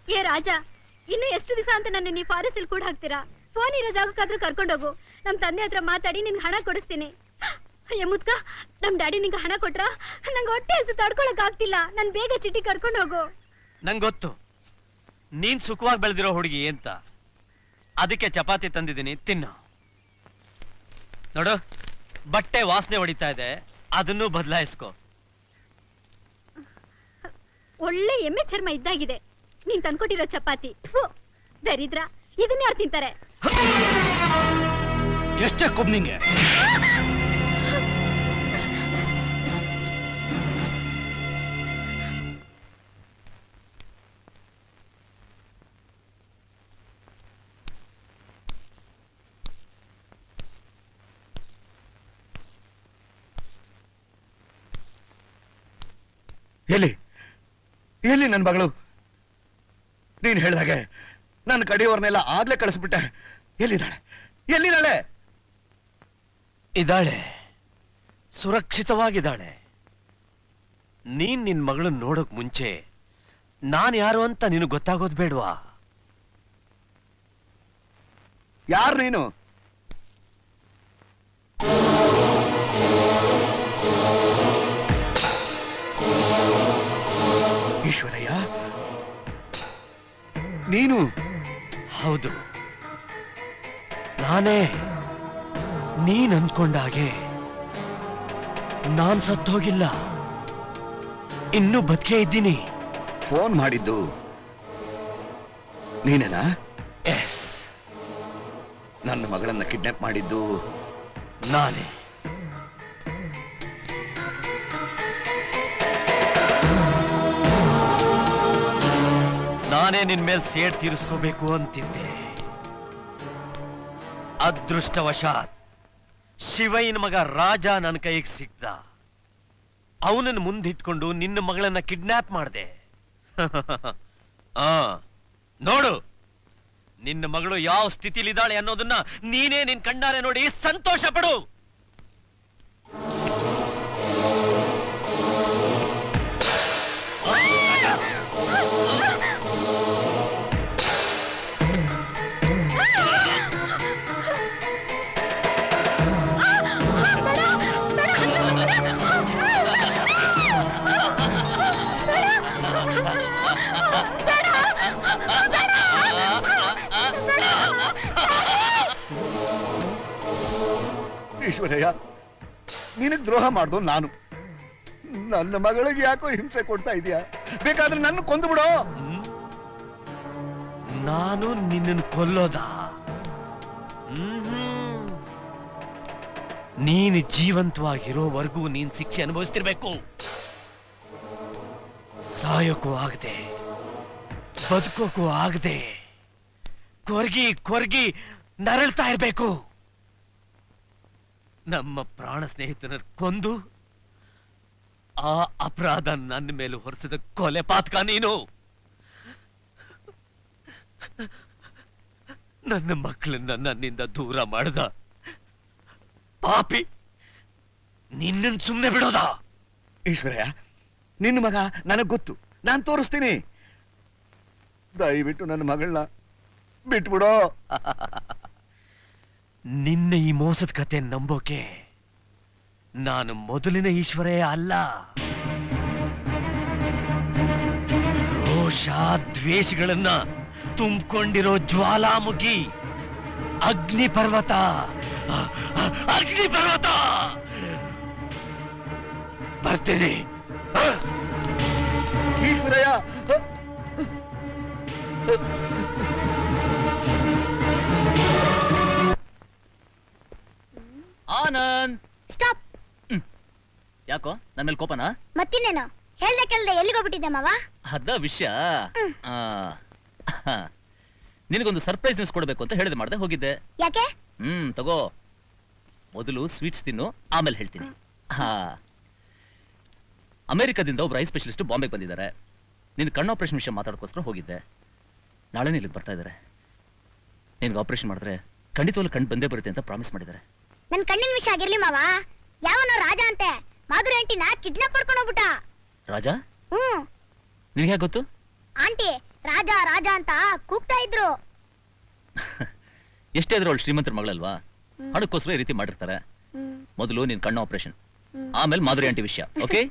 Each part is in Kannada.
ಏ ರಾಜ, ಇನ್ನು ಎಷ್ಟು ದಿವಸ ಅಂತ ನನ್ನ ಈ ಫಾರೆಸ್ಟ್ ಅಲ್ಲಿ ಕೂಡ ಹಾಕ್ತೀರಾ? ಫೋನ್ ಇರೋ ಜಾಗಕ್ಕಾದ್ರೂ ಕರ್ಕೊಂಡೋಗು. ನಮ್ ತಂದೆ ಹತ್ರ ಮಾತಾಡಿ ನಿನ್ಗೆ ಹಣ ಕೊಡಿಸ್ತೀನಿ. ಅಯ್ಯ ಮುದ್ಕ, ನಮ್ ಡ್ಯಾಡಿ ನಿಂಗೆ ಹಣ ಕೊಟ್ರ? ನಂಗೆ ಹೊಟ್ಟೆ ಹಸು ತಡ್ಕೊಳಕ್ ಆಗ್ತಿಲ್ಲ. ನನ್ ಬೇಗ ಚಿಟಿ ಕರ್ಕೊಂಡು ಹೋಗು. ನಂಗೆ ಗೊತ್ತು ನೀನ್ ಸುಖವಾಗಿ ಬೆಳೆದಿರೋ ಹುಡುಗಿ ಅಂತ. ಅದಕ್ಕೆ ಚಪಾತಿ ತಂದಿದ್ದೀನಿ, ತಿನ್ನು. ನೋಡು, ಬಟ್ಟೆ ವಾಸನೆ ಹೊಡಿತಾ ಇದೆ, ಅದನ್ನು ಬದಲಾಯಿಸ್ಕೋ. ಒಳ್ಳೆ ಎಮ್ಮೆ ಚರ್ಮ ಇದ್ದಾಗಿದೆ ನೀನ್ ತಂದ್ಕೊಟ್ಟಿರೋ ಚಪಾತಿ. ದರಿದ್ರ, ಇದನ್ನೇ ಯಾರು ತಿಂತಾರೆ? ಎಷ್ಟೇ ಕೊಬ್ ನಿಂಗೆ? ಎಲ್ಲಿ ಎಲ್ಲಿ ನನ್ನ ಮಗಳು? ನೀನ್ ಹೇಳ್ದಾಗೆ ನನ್ನ ಕಡೆಯವ್ರನ್ನೆಲ್ಲ ಆಗ್ಲೇ ಕಳಿಸ್ಬಿಟ್ಟೆ. ಎಲ್ಲಿದ್ದಾಳೆ? ಎಲ್ಲಿದ್ದಾಳೆ? ಇದ್ದಾಳೆ, ಸುರಕ್ಷಿತವಾಗಿದ್ದಾಳೆ. ನೀನ್ ನಿನ್ ಮಗಳನ್ನ ನೋಡೋಕ್ ಮುಂಚೆ ನಾನ್ ಯಾರು ಅಂತ ನಿನಗೆ ಗೊತ್ತಾಗೋದ್ ಬೇಡ್ವಾ? ಯಾರು ನೀನು? ಈಶ್ವರಯ್ಯ, ನೀನು? ಹೌದು, ನಾನೇ. ನೀನ್ ಅಂದ್ಕೊಂಡ ಹಾಗೆ ನಾನ್ ಸತ್ತೋಗಿಲ್ಲ, ಇನ್ನೂ ಬದುಕೇ ಇದ್ದೀನಿ. ಫೋನ್ ಮಾಡಿದ್ದು ನೀನೇನಾ? ಎಸ್, ನನ್ನ ಮಗಳನ್ನ ಕಿಡ್ನಾಪ್ ಮಾಡಿದ್ದು ನಾನೇ. ನಾನೇ ನಿನ್ ಮೇಲೆ ಸೇಡ್ ತೀರಿಸ್ಕೋಬೇಕು ಅಂತಿದ್ದೆ. ಅದೃಷ್ಟವಶಾತ್ ಶಿವಯ್ಯನ ಮಗ ರಾಜ ನನ್ನ ಕೈಗೆ ಸಿಕ್ತ. ಅವನನ್ನು ಮುಂದಿಟ್ಕೊಂಡು ನಿನ್ನ ಮಗಳನ್ನ ಕಿಡ್ನಾಪ್ ಮಾಡಿದೆ. ನೋಡು, ನಿನ್ನ ಮಗಳು ಯಾವ ಸ್ಥಿತಿಲಿದ್ದಾಳೆ ಅನ್ನೋದನ್ನ ನೀನೇ ನಿನ್ ಕಣ್ಣಾರೆ ನೋಡಿ ಸಂತೋಷ ಪಡು. ಈಶ್ವರಯ್ಯ, ನಿನಗ್ ದ್ರೋಹ ಮಾಡ್ದು ನಾನು. ನನ್ನ ಮಗಳಿಗೆ ಯಾಕೋ ಹಿಂಸೆ ಕೊಡ್ತಾ ಇದೀಯಾ? ಬೇಕಾದ್ರೆ ನನ್ನ ಕೊಂದು ಬಿಡೋ. ನಾನು ನಿನ್ನನ್ನು ಕೊಲ್ಲೋದ? ನೀನು ಜೀವಂತವಾಗಿರೋವರೆಗೂ ನೀನ್ ಶಿಕ್ಷೆ ಅನುಭವಿಸ್ತಿರ್ಬೇಕು. ಸಾಯೋಕ್ಕೂ ಆಗದೆ, ಬದುಕೋಕ್ಕೂ ಆಗದೆ, ಕೊರ್ಗಿ ಕೊರ್ಗಿ ನರಳ್ತಾ ಇರ್ಬೇಕು. ನಮ್ಮ ಪ್ರಾಣ ಸ್ನೇಹಿತನ ಕೊಂದು ಆ ಅಪರಾಧ ನನ್ನ ಮೇಲೆ ಹೊರಿಸಿದ ಕೊಲೆ ಪಾತಕ ನೀನು. ನನ್ನ ಮಕ್ಕಳನ್ನ ನನ್ನಿಂದ ದೂರ ಮಾಡದ ಪಾಪಿ ನಿನ್ನನ್ನು ಸುಮ್ಮನೆ ಬಿಡೋದ? ಈಶ್ವರಯ್ಯ, ನಿನ್ನ ಮಗ ನನಗ್ ಗೊತ್ತು, ನಾನ್ ತೋರಿಸ್ತೀನಿ. ದಯವಿಟ್ಟು ನನ್ನ ಮಗಳನ್ನ ಬಿಟ್ಬಿಡೋ. ನಿನ್ನ ಈ ಮೋಸದ ಕತೆ ನಂಬೋಕೆ ನಾನು ಮೊದಲಿನ ಈಶ್ವರಯ್ಯ ಅಲ್ಲ. ರೋಷ ದ್ವೇಷಗಳನ್ನ ತುಂಬಿಕೊಂಡಿರೋ ಜ್ವಾಲಾಮುಖಿ, ಅಗ್ನಿ ಪರ್ವತ, ಅಗ್ನಿ ಪರ್ವತ. ಬರ್ತೀನಿ. ಈಶ್ವರಯ್ಯ, ಆನಂದ್, ಸ್ಟಾಪ್. ಯಾಕೋ ನನ್ನ ಮೇಲೆ ಕೋಪನಾ? ಮತ್ತಿನ್ನೇನು ಹೇಳ್ದೆ ಕೇಳ್ದೆ ಎಲ್ಲಿಗೋಗ್ಬಿಟ್ಟಿದ್ದೆ ಮಾವ? ಅದ ವಿಷಯ. ನಿನಗೊಂದು ಸರ್ಪ್ರೈಸ್ ನ್ಯೂಸ್ ಕೊಡ್ಬೇಕು ಅಂತ ಹೇಳಿದೆ, ಮಾಡ್ದೆ ಹೋಗಿದ್ದೆ. ಯಾಕೆ? ತಗೋ, ಮೊದಲು ಸ್ವೀಟ್ಸ್ ತಿನ್ನು, ಆಮೇಲೆ ಹೇಳ್ತೀನಿ. ಅಮೆರಿಕದಿಂದ ಒಬ್ರು ಐ ಸ್ಪೆಷಲಿಸ್ಟ್ ಬಾಂಬೆಗೆ ಬಂದಿದ್ದಾರೆ. ನಿನ್ ಕಣ್ಣು ಆಪರೇಷನ್ ವಿಷಯ ಮಾತಾಡೋಕ್ಕೋಸ್ಕರ ಹೋಗಿದ್ದೆ. ನಾಳೆನೇ ಇಲ್ಲಿಗೆ ಬರ್ತಾ ಇದ್ದಾರೆ. ನಿನ್ಗೆ ಆಪರೇಷನ್ ಮಾಡಿದ್ರೆ ಖಂಡಿತವಾಗ್ಲೂ ಕಣ್ಣು ಬಂದೇ ಬರುತ್ತೆ ಅಂತ ಪ್ರಾಮಿಸ್ ಮಾಡಿದ್ದಾರೆ. ನನ್ ಕಣ್ಣಿನ ವಿಷಯ ಆಗಿರ್ಲಿ ಮಾವ. ಯಾವನೋ ರಾಜ ಅಂತೆ ಮಾಧುರಿ ಆಂಟಿನ ಕಿಡ್ನಾಪ್ ಮಾಡ್ಕೊಂಡು ಹೋಗ್ಬಿಟ್ಟ. ರಾಜ? ನಿನ್ಗೆ ಗೊತ್ತು? ಆಂಟಿ ರಾಜ ರಾಜ ಅಂತ ಕೂಗ್ತಾ ಇದ್ರು. ಎಷ್ಟೇ ಆದ್ರೂ ಅವಳು ಶ್ರೀಮಂತರ ಮಗಳಲ್ವಾ, ಹಣಕ್ಕೋಸ್ಕರ ಈ ರೀತಿ ಮಾಡಿರ್ತಾರೆ. ಮೊದಲು ನಿನ್ ಕಣ್ಣು ಆಪರೇಷನ್, ಆಮೇಲೆ ಮಾಧುರಿ ಆಂಟಿ ವಿಷಯ. Okay?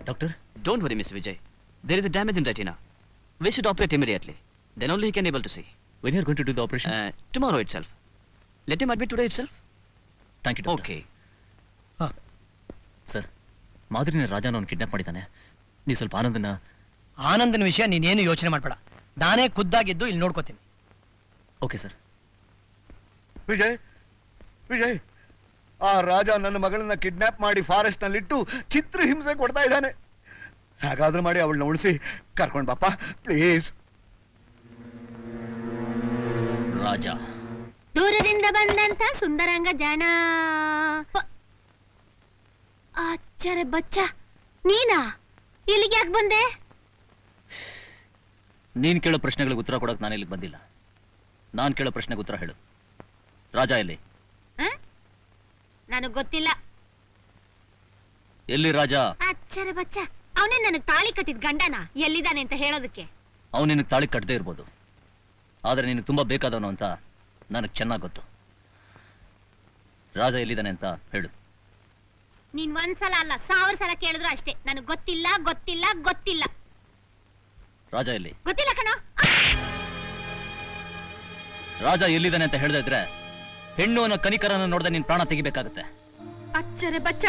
Doctor, Don't worry, Mr. Vijay. There is a damage in retina. We should operate immediately. Then only he can able to see. when you are going to do the operation? Tomorrow itself. Let him admit today itself. Thank you, doctor. Okay. Sir, ಮಾಧುರಿನ ರಾಜನ ಅವನು ಕಿಡ್ನಾಪ್ ಮಾಡಿದ್ದಾನೆ. ನೀವು ಸ್ವಲ್ಪ ಆನಂದನ ವಿಷಯ ನೀನೇನು ಯೋಚನೆ ಮಾಡಬೇಡ, ನಾನೇ ಖುದ್ದಾಗಿದ್ದು ಇಲ್ಲಿ ನೋಡ್ಕೋತೀನಿ. Okay sir. ವಿಜಯ್, ವಿಜಯ್, ಆ ರಾಜ ನನ್ನ ಮಗಳನ್ನ ಕಿಡ್ನಾಪ್ ಮಾಡಿ ಫಾರೆಸ್ಟ್ ನಲ್ಲಿಟ್ಟು ಚಿತ್ರ ಹಿಂಸೆ ಕೊಡ್ತಾ ಇದ್ದಾನೆ. ಹಾಗಾದ್ರೂ ಮಾಡಿ ಅವಳನ್ನ ಉಳಿಸಿ ಕರ್ಕೊಂಡ್ ಬಾಪ ಪ್ಲೀಸ್. ರಾಜ ದೂರದಿಂದ ಬಂದಂತ ಸುಂದರಾಂಗ ಜಾಣ. ಆಚಾರೆ ಬಚ್ಚ, ನೀನಾ ಇಲ್ಲಿಗೆ ಯಾಕೆ ಬಂದೆ? ನೀನ್ ಕೇಳೋ ಪ್ರಶ್ನೆಗಳಿಗೆ ಉತ್ತರ ಕೊಡಕ್ ನಾನು ಇಲ್ಲಿಗೆ ಬಂದಿಲ್ಲ. ನಾನ್ ಕೇಳೋ ಪ್ರಶ್ನೆಗೆ ಉತ್ತರ ಹೇಳು. ರಾಜ ಎಲ್ಲಿ? ನನಗ್ ಗೊತ್ತಿಲ್ಲ. ಎಲ್ಲಿ ರಾಜ? ಆಚಾರೆ ಬಚ್ಚ, ಅವನೇ ನನಗ್ ತಾಳಿ ಕಟ್ಟಿದ ಗಂಡನ ಎಲ್ಲಿದ್ದಾನೆ ಅಂತ ಹೇಳೋದಕ್ಕೆ. ಅವನು ನಿನಗೆ ತಾಳಿ ಕಟ್ಟದೇ ಇರ್ಬೋದು, ಆದ್ರೆ ನಿನಗೆ ತುಂಬಾ ಬೇಕಾದವನು ಅಂತ ನನಗೆ ಚೆನ್ನಾಗಿ ಗೊತ್ತು. ರಾಜ ಎಲ್ಲಿದ್ದಾನೆ ಅಂತ ಹೇಳು. ನೀನ್ ಒಂದ್ಸಲ ಅಲ್ಲ 1000 ಸಲ ಕೇಳಿದ್ರು ಅಷ್ಟೇ, ನನಗ್ ಗೊತ್ತಿಲ್ಲ ಗೊತ್ತಿಲ್ಲ ಗೊತ್ತಿಲ್ಲ. ರಾಜ ಎಲ್ಲಿ? ಗೊತ್ತಿಲ್ಲ ಕಣೋ. ರಾಜ ಎಲ್ಲಿದ್ದಾನೆ ಅಂತ ಹೇಳ್ದೆ ಇದ್ರೆ ಹೆಣ್ಣು ಅನ್ನೋ ಕನಿಕರನ್ನು ನೋಡ್ದೆ ನಿನ್ ಪ್ರಾಣ ತೆಗಿಬೇಕಾಗತ್ತೆ. ಅಚ್ಚರೆ ಬಚ್ಚ,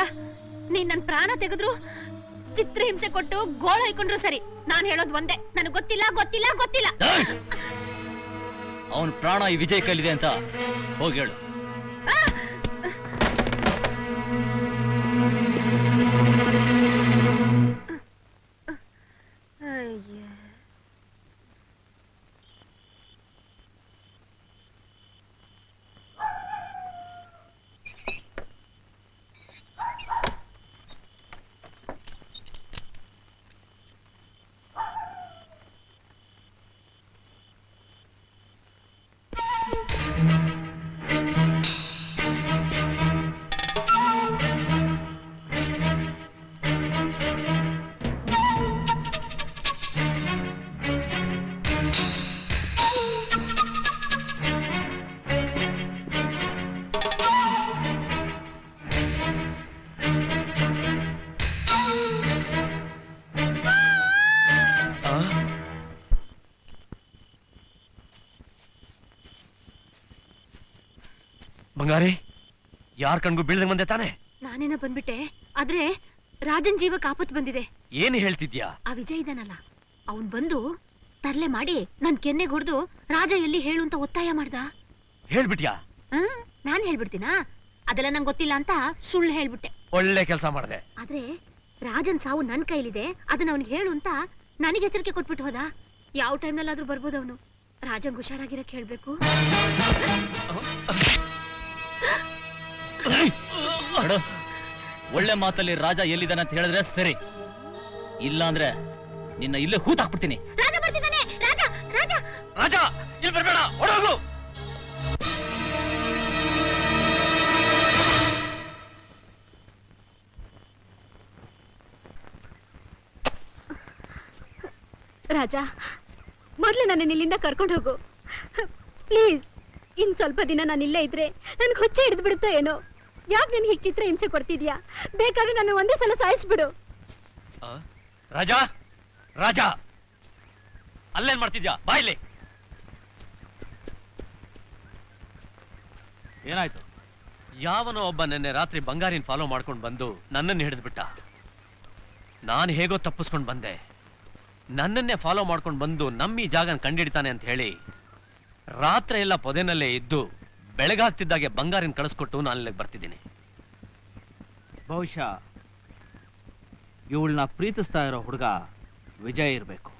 ನೀನ್ ನನ್ ಪ್ರಾಣ ತೆಗೆದ್ರು, ಚಿತ್ರ ಹಿಂಸೆ ಕೊಟ್ಟು ಗೋಳು ಹೊಯ್ಕೊಂಡ್ರು ಸರಿ, ನಾನ್ ಹೇಳೋದ್ ಒಂದೇ, ನನಗ್ ಗೊತ್ತಿಲ್ಲ ಗೊತ್ತಿಲ್ಲ ಗೊತ್ತಿಲ್ಲ. ಅವನ್ ಪ್ರಾಣ ಈ ವಿಜಯ್ ಕೈಲಿದೆ ಅಂತ ಹೋಗಿ ಹೇಳು. ಬಂಗಾರಿ, ಯಾರ್ ಕಣ್ಗೂ ಬೀಳ್ದಂಗ್ ಬಂದೆ ತಾನೆ? ನಾನೇನ ಬಂದ್ಬಿಟ್ಟೆ, ಆದ್ರೆ ರಾಜನ್ ಜೀವಕ್ಕೆ ಆಪತ್ತು ಬಂದಿದೆ. ಏನ್ ಹೇಳ್ತಿದ್ಯಾ? ಆ ವಿಜಯ್ ಇದಾನಲ್ಲ, ಅವನ್ ಬಂದು ತರ್ಲೆ ಮಾಡಿ ನನ್ ಕೆನ್ನೆಗೆ ಹೊಡೆದು ರಾಜ ಎಲ್ಲಿ ಹೇಳು ಅಂತ ಒತ್ತಾಯ ಮಾಡ್ದ. ಹೇಳ್ಬಿಟ್ಯಾ? ನಾನ್ ಹೇಳ್ಬಿಡ್ತೀನಾ? ಅದೆಲ್ಲ ನಂಗೆ ಗೊತ್ತಿಲ್ಲ ಅಂತ ಸುಳ್ಳು ಹೇಳ್ಬಿಟ್ಟೆ. ಒಳ್ಳೆ ಕೆಲಸ ಮಾಡ್ದೆ. ಆದ್ರೆ ರಾಜನ್ ಸಾವು ನನ್ ಕೈಲಿದೆ, ಅದನ್ನ ಅವನಿಗೆ ಹೇಳು ಅಂತ ನನಗೆ ಎಚ್ಚರಿಕೆ ಕೊಟ್ಬಿಟ್ಟು ಹೋದ. ಯಾವ ಟೈಮ್ನಲ್ಲಾದ್ರೂ ಬರ್ಬೋದು ಅವನು. ರಾಜಂಗ್ ಹುಷಾರಾಗಿರಕ್ ಹೇಳ್ಬೇಕು. ನೋಡು, ಒಳ್ಳೆ ಮಾತಲ್ಲಿ ರಾಜ ಎಲ್ಲಿದ್ದಾನೆ ಅಂತ ಹೇಳಿದ್ರೆ ಸರಿ, ಇಲ್ಲ ಅಂದ್ರೆ ನಿನ್ನ ಇಲ್ಲೇ ಹೂತಾಕ್ಬಿಡ್ತೀನಿ. ರಾಜ ಬರ್ತಿದ್ದಾನೆ, ರಾಜ ರಾಜ ರಾಜ ಇಲ್ಲಿ ಬರ್ಬೇಡ, ಹೊರಗು. ರಾಜ, ಮೊದ್ಲು ನನ್ನ ಇಲ್ಲಿಂದ ಕರ್ಕೊಂಡು ಹೋಗು ಪ್ಲೀಸ್. ಇನ್ ಸ್ವಲ್ಪ ದಿನ ನಾನು ಇಲ್ಲೇ ಇದ್ರೆ ನನ್ಗೆ ಹೊಚ್ಚೆ ಹಿಡಿದು ಬಿಡುತ್ತೋ ಏನೋ. ಯಾಕೆ ನನ್ಗೆ ಹೀಗೆ ಚಿತ್ರ ಹಿಂಸೆ ಕೊಡ್ತಿದ್ಯಾ? ಬೇಕಾದ್ರೆ ನಾನು ಒಂದೇ ಸಲ ಸಾಯಿಸ್ಬಿಡು. ರಾಜ, ರಾಜ ಅಲ್ಲೇನ್ ಮಾಡ್ತಿದ್ಯಾ? ಬಾಯ್ಲಿ. ಏನಾಯ್ತು? ಯಾವನೋ ಒಬ್ಬ ನಿನ್ನೆ ರಾತ್ರಿ ಬಂಗಾರಿನ ಫಾಲೋ ಮಾಡ್ಕೊಂಡು ಬಂದು ನನ್ನನ್ನು ಹಿಡಿದ್ಬಿಟ್ಟ. ನಾನು ಹೇಗೋ ತಪ್ಪಿಸ್ಕೊಂಡು ಬಂದೆ. ನನ್ನನ್ನೇ ಫಾಲೋ ಮಾಡ್ಕೊಂಡು ಬಂದು ನಮ್ಮ ಈ ಜಾಗನ ಕಂಡಿಡ್ತಾನೆ ಅಂತ ಹೇಳಿ ರಾತ್ರಿ ಎಲ್ಲ ಪೊದೆನಲ್ಲೇ ಇದ್ದು ಬೆಳಗಾಗ್ತಿದ್ದಾಗೆ ಬಂಗಾರಿನ ಕಳಿಸ್ಕೊಟ್ಟು ನಾನು ಇಲ್ಲಿಗೆ ಬರ್ತಿದ್ದೀನಿ. ಬಹುಶಃ ಇವಳನ್ನ ಪ್ರೀತಿಸ್ತಾ ಇರೋ ಹುಡುಗ ವಿಜಯ್ ಇರಬೇಕು.